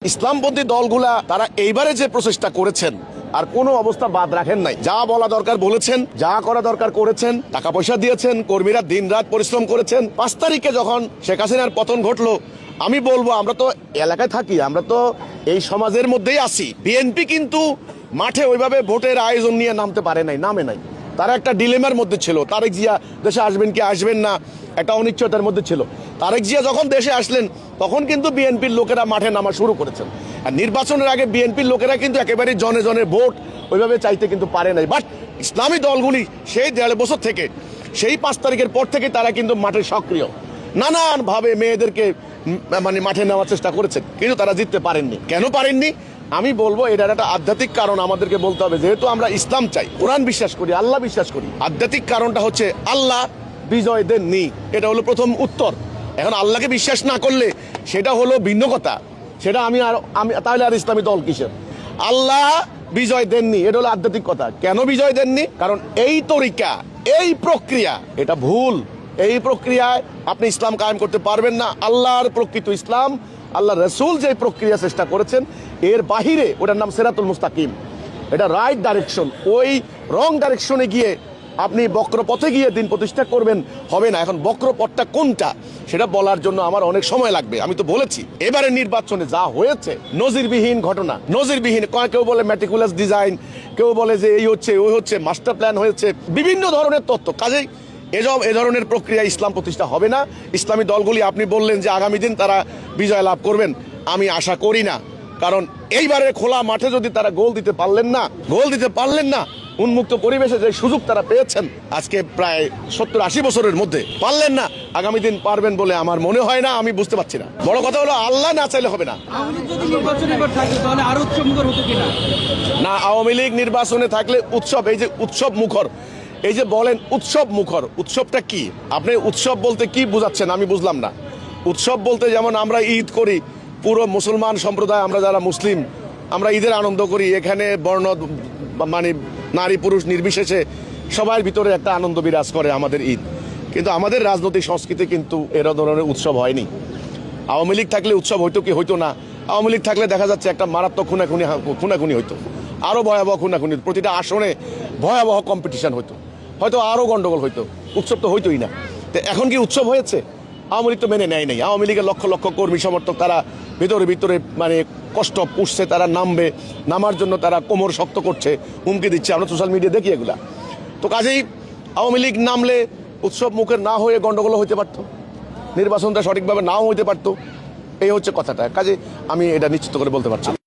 ইসলামপন্থী দলগুলা তারা এইবারে যে প্রচেষ্টা করেছেন আর কোনো অবস্থা বাদ রাখেন নাই। যা বলা দরকার বলেছেন, যা করা দরকার করেছেন, টাকা পয়সা দিয়েছেন, কর্মীরা দিনরাত পরিশ্রম করেছেন। ৫ তারিখে যখন শেখ হাসিনার পতন ঘটলো, আমি বলবো আমরা তো এলাকায় থাকি, আমরা তো এই সমাজের মধ্যেই আছি। বিএনপি কিন্তু মাঠে ওইভাবে ভোটের আয়োজন নিয়ে নামতে পারে নাই, নামে নাই। তারা একটা ডিলেমার মধ্যে ছিল, তারেক জিয়া দেশে আসবেন কি আসবেন না, একটা অনিশ্চয়তার মধ্যে ছিল। তারেক জিয়া যখন দেশে আসলেন তখন কিন্তু বিএনপির লোকেরা মাঠে নামা শুরু করেছেন। আর নির্বাচনের আগে বিএনপির লোকেরা কিন্তু একেবারে জনে জনে ভোট ওইভাবে চাইতে কিন্তু পারে নাই। বাট ইসলামী দলগুলি সেই ১.৫ বছর থেকে, সেই ৫ তারিখের পর থেকে তারা কিন্তু মাঠে সক্রিয়, নানানভাবে মেয়েদেরকে মানে মাঠে নেওয়ার চেষ্টা করেছেন, কিন্তু তারা জিততে পারেননি। কেন পারেননি? আমি বলবো এটার একটা আধ্যাত্মিক কারণ আমাদেরকে বলতে হবে। যেহেতু আমরা ইসলাম চাই, কোরআন বিশ্বাস করি, আল্লাহ বিশ্বাস করি, আধ্যাত্মিক কারণটা হচ্ছে আল্লাহ বিজয় দেননি, এটা হলো প্রথম উত্তর। এখন আল্লাহকে বিশ্বাস না করলে সেটা হলো ভিন্ন কথা, সেটা আমি তাহলে আর ইসলামী দল কিসের? আল্লাহ বিজয় দেননি, এটা হলো আধ্যাত্মিক কথা। কেন বিজয় দেননি? কারণ এই তরিকা, এই প্রক্রিয়া এটা ভুল। এই প্রক্রিয়ায় আপনি ইসলাম কায়েম করতে পারবেন না। আল্লাহর প্রকৃত ইসলাম, আল্লাহ রসুল যে প্রক্রিয়া চেষ্টা করেছেন এর বাহিরে, ওটার নাম সিরাতুল মুস্তাকিম, এটা রাইট ডাইরেকশন। ওই রং ডাইরেকশনে গিয়ে আপনি বক্রপথে গিয়ে দিন প্রতিষ্ঠা করবেন, হবে না। এখন বক্রপথটা কোনটা সেটা বলার জন্য আমার অনেক সময় লাগবে। আমি তো বলেছি এবারে নির্বাচনে যা হয়েছে নজিরবিহীন ঘটনা, নজিরবিহীন। কেউ বলে ম্যাটিকুলাস ডিজাইন, কেউ বলে যে এই হচ্ছে ওই হচ্ছে, মাস্টার প্ল্যান হয়েছে, বিভিন্ন ধরনের তথ্য। কাজেই এ ধরনের প্রক্রিয়া ইসলাম প্রতিষ্ঠা হবে না। ইসলামী দলগুলি আপনি বললেন যে আগামী দিন তারা বিজয় লাভ করবেন, আমি আশা করি না। কারণ এইবারে খোলা মাঠে যদি তারা গোল দিতে পারলেন না, উন্মুক্ত পরিবেশে যে সুযোগ তারা পেয়েছেন আজকে প্রায় ৭০-৮০ বছরের মধ্যে, পারলেন না, আগামী দিন পারবেন বলে আমার মনে হয় না। আমি বুঝতে পারছি না। বড় কথা হলো আল্লাহ না চাইলে হবে না। না, আওয়ামী লীগ নির্বাচনে থাকলে উৎসব, এই যে উৎসব মুখর, এই যে বলেন উৎসব মুখর, উৎসবটা কি? আপনি উৎসব বলতে কি বুঝাচ্ছেন আমি বুঝলাম না। উৎসব বলতে যেমন আমরা ঈদ করি, পুরো মুসলমান সম্প্রদায়, আমরা যারা মুসলিম, আমরা ঈদের আনন্দ করি। এখানে বর্ণ মানে নারী পুরুষ নির্বিশেষে সবার ভিতরে একটা আনন্দ বিরাজ করে আমাদের ঈদ। কিন্তু আমাদের রাজনৈতিক সংস্কৃতি কিন্তু এরা ধরনের উৎসব হয়নি। আওয়ামী লীগ থাকলে উৎসব হইতো কি হইতো না? আওয়ামী লীগ থাকলে দেখা যাচ্ছে একটা মারাত্মক খুনাখুনি হইতো, আরো ভয়াবহ খুনাখুনি, প্রতিটা আসনে ভয়াবহ কম্পিটিশন হইতো, হয়তো আরো গন্ডগোল হইতো। উৎসব তো হইতোই না। তো এখন কি উৎসব হয়েছে? আওয়ামী লীগ তো মেনে নেয় নাই। আওয়ামী লীগের লক্ষ লক্ষ কর্মী সমর্থক তারা ভিতরে মানে কষ্ট পুষছে, তারা নামার জন্য তারা কোমর শক্ত করছে, হুমকি দিচ্ছে, আমরা সোশ্যাল মিডিয়া দেখি এগুলা। তো কাজেই আওয়ামী লীগ নামলে উৎসব মুখের না হয়ে গন্ডগোল হইতে পারত, নির্বাচনটা সঠিকভাবে নাও হইতে পারত। এই হচ্ছে কথাটা। কাজে আমি এটা নিশ্চিত করে বলতে পারছি।